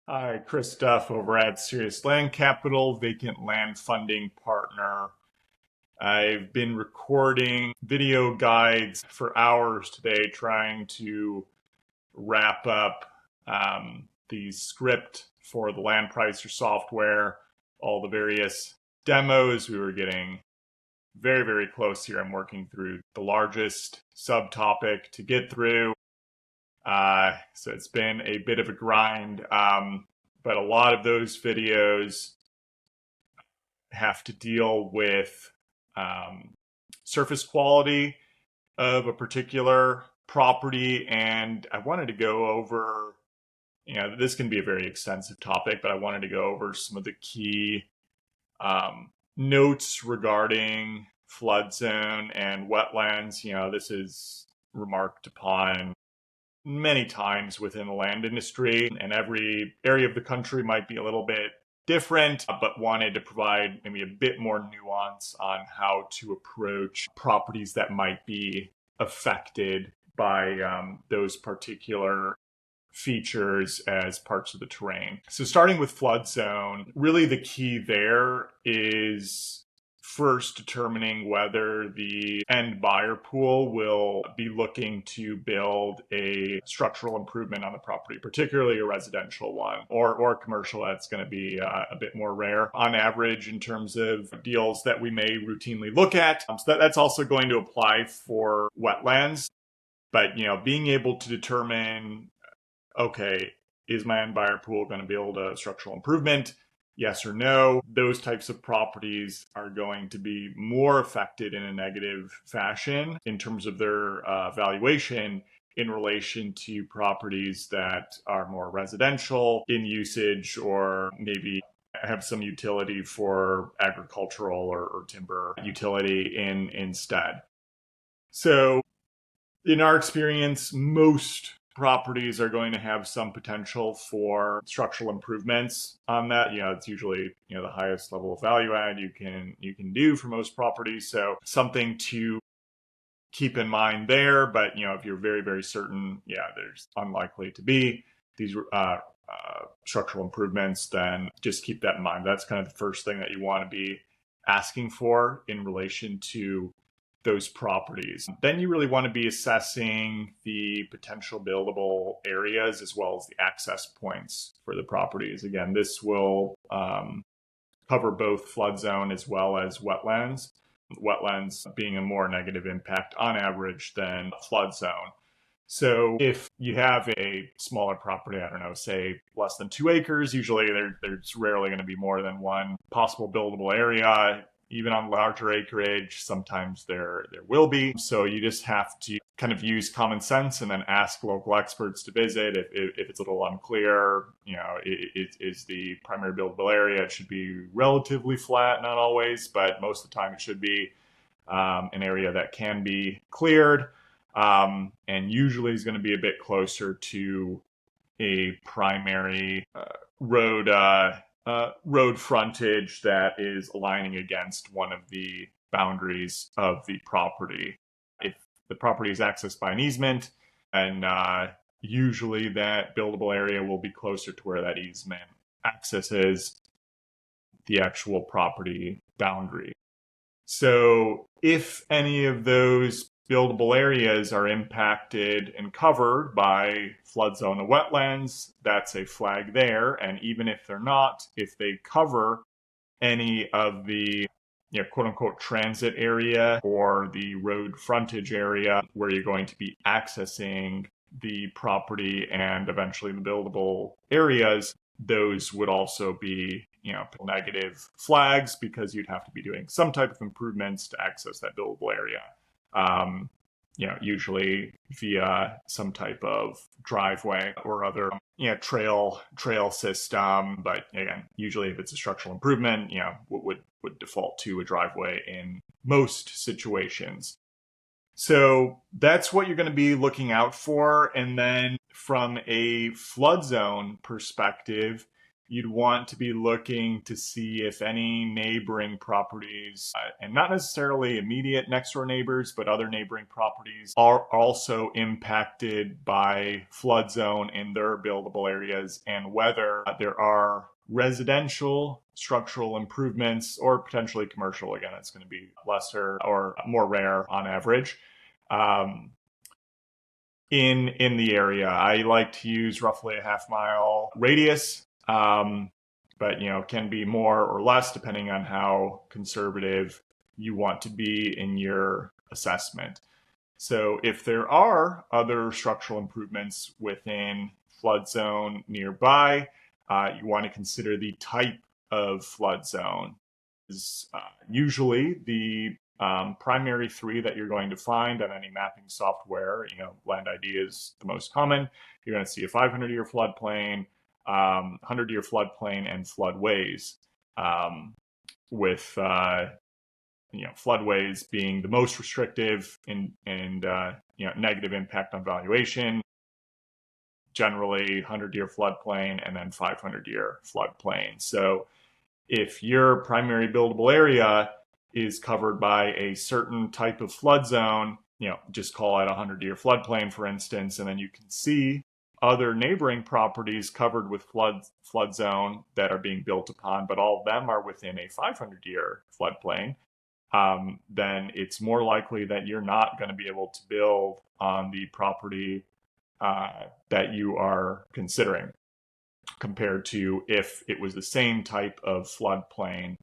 Hi, Chris Duff over at Serious Land Capital, vacant land funding partner. I've been recording video guides for hours today trying to wrap up the script for the land pricer software, all the various demos. We were getting very, very close here. I'm working through the largest subtopic to get through. So it's been a bit of a grind, but a lot of those videos have to deal with surface quality of a particular property. And I wanted to go over, this can be a very extensive topic, but I wanted to go over some of the key notes regarding flood zone and wetlands. This is remarked upon many times within the land industry, and every area of the country might be a little bit different, but wanted to provide maybe a bit more nuance on how to approach properties that might be affected by those particular features as parts of the terrain. So starting with flood zone, really the key there is first determining whether the end buyer pool will be looking to build a structural improvement on the property, particularly a residential one, or commercial. That's going to be a bit more rare on average in terms of deals that we may routinely look at. So that's also going to apply for wetlands. But being able to determine, okay, is my end buyer pool going to build a structural improvement? Yes or no. Those types of properties are going to be more affected in a negative fashion in terms of their valuation in relation to properties that are more residential in usage or maybe have some utility for agricultural or timber utility instead. So in our experience, most properties are going to have some potential for structural improvements on that. It's usually, the highest level of value add you can do for most properties. So something to keep in mind there. But, if you're very, very certain, there's unlikely to be these structural improvements, then just keep that in mind. That's kind of the first thing that you want to be asking for in relation to those properties. Then you really want to be assessing the potential buildable areas as well as the access points for the properties. Again, this will cover both flood zone as well as wetlands. Wetlands being a more negative impact on average than flood zone. So if you have a smaller property, I don't know, say less than 2 acres, usually there's rarely going to be more than one possible buildable area. Even on larger acreage, sometimes there will be. So you just have to kind of use common sense and then ask local experts to visit. If it's a little unclear, is the primary buildable area, it should be relatively flat, not always, but most of the time it should be an area that can be cleared. And usually is going to be a bit closer to a primary road frontage that is aligning against one of the boundaries of the property. If the property is accessed by an easement, and usually that buildable area will be closer to where that easement accesses the actual property boundary. So if any of those buildable areas are impacted and covered by flood zone or wetlands, that's a flag there. And even if they're not, if they cover any of the quote unquote transit area or the road frontage area where you're going to be accessing the property and eventually the buildable areas, those would also be negative flags because you'd have to be doing some type of improvements to access that buildable area. Usually via some type of driveway or other, trail system. But again, usually if it's a structural improvement, would default to a driveway in most situations. So that's what you're going to be looking out for. And then from a flood zone perspective, you'd want to be looking to see if any neighboring properties, and not necessarily immediate next door neighbors, but other neighboring properties are also impacted by flood zone in their buildable areas, and whether there are residential structural improvements or potentially commercial. Again, it's going to be lesser or more rare on average. In the area, I like to use roughly a half-mile radius, but can be more or less depending on how conservative you want to be in your assessment. So if there are other structural improvements within flood zone nearby, you want to consider the type of flood zone. Usually the primary three that you're going to find on any mapping software, Land ID is the most common. You're going to see a 500-year floodplain, 100-year floodplain, and floodways, with floodways being the most restrictive and negative impact on valuation. Generally, 100-year floodplain and then 500-year floodplain. So if your primary buildable area is covered by a certain type of flood zone, just call it a 100-year floodplain, for instance, and then you can see other neighboring properties covered with flood zone that are being built upon, but all of them are within a 500-year floodplain, then it's more likely that you're not going to be able to build on the property that you are considering, compared to if it was the same type of floodplain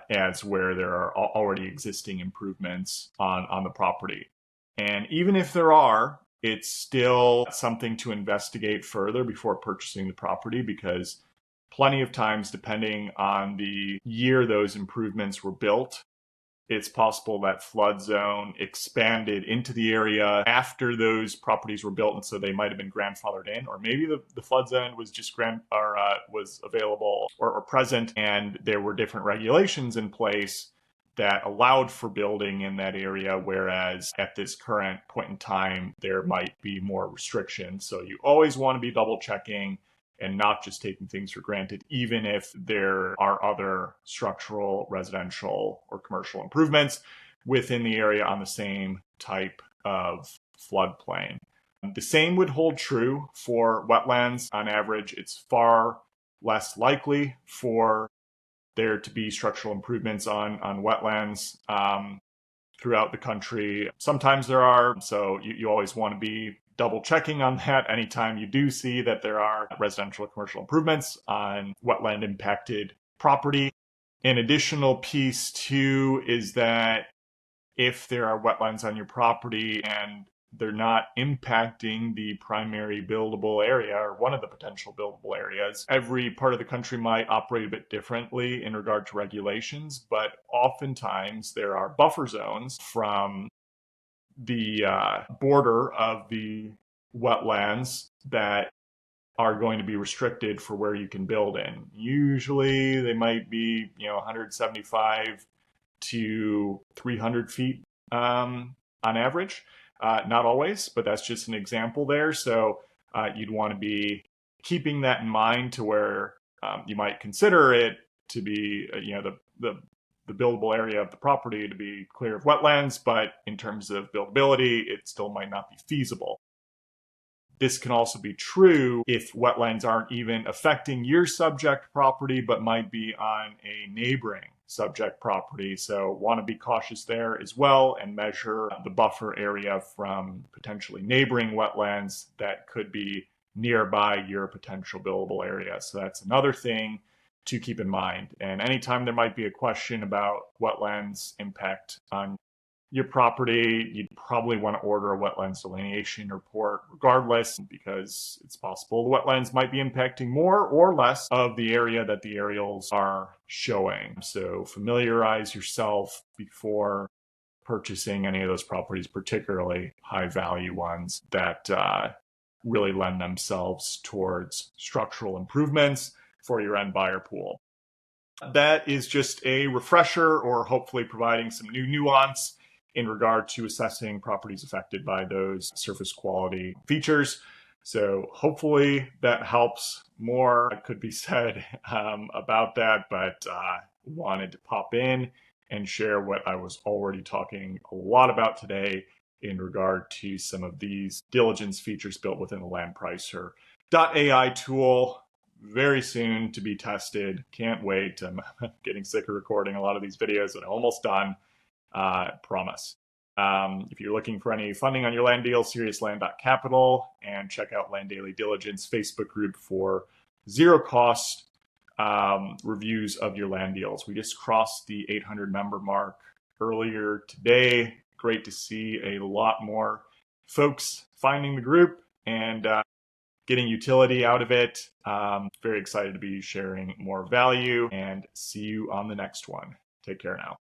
as where there are already existing improvements on the property. And even if there are, it's still something to investigate further before purchasing the property, because plenty of times, depending on the year those improvements were built, it's possible that flood zone expanded into the area after those properties were built, and so they might have been grandfathered in, or maybe the flood zone was just was available or present, and there were different regulations in place that allowed for building in that area, whereas at this current point in time, there might be more restrictions. So you always want to be double checking and not just taking things for granted, even if there are other structural, residential, or commercial improvements within the area on the same type of floodplain. The same would hold true for wetlands. On average, it's far less likely for there to be structural improvements on wetlands throughout the country. Sometimes there are, so you always want to be double checking on that anytime you do see that there are residential or commercial improvements on wetland impacted property. An additional piece too is that if there are wetlands on your property and they're not impacting the primary buildable area or one of the potential buildable areas, every part of the country might operate a bit differently in regard to regulations, but oftentimes there are buffer zones from the border of the wetlands that are going to be restricted for where you can build in. Usually they might be 175 to 300 feet on average. Not always, but that's just an example there. So you'd want to be keeping that in mind to where you might consider it to be the buildable area of the property to be clear of wetlands, but in terms of buildability, it still might not be feasible. This can also be true if wetlands aren't even affecting your subject property, but might be on a neighboring subject property. So want to be cautious there as well and measure the buffer area from potentially neighboring wetlands that could be nearby your potential buildable area. So that's another thing to keep in mind. And anytime there might be a question about wetlands impact on your property, you'd probably want to order a wetlands delineation report regardless, because it's possible the wetlands might be impacting more or less of the area that the aerials are showing. So familiarize yourself before purchasing any of those properties, particularly high value ones that really lend themselves towards structural improvements for your end buyer pool. That is just a refresher, or hopefully providing some new nuance in regard to assessing properties affected by those surface quality features. So hopefully that helps. More could be said about that, but wanted to pop in and share what I was already talking a lot about today in regard to some of these diligence features built within the Land Pricer .ai tool. Very soon to be tested. Can't wait. I'm getting sick of recording a lot of these videos, and I'm almost done. Promise. If you're looking for any funding on your land deal, seriousland.capital, and check out Land Daily Diligence Facebook group for zero cost reviews of your land deals. We just crossed the 800 member mark earlier today. Great to see a lot more folks finding the group and getting utility out of it. Very excited to be sharing more value, and see you on the next one. Take care now.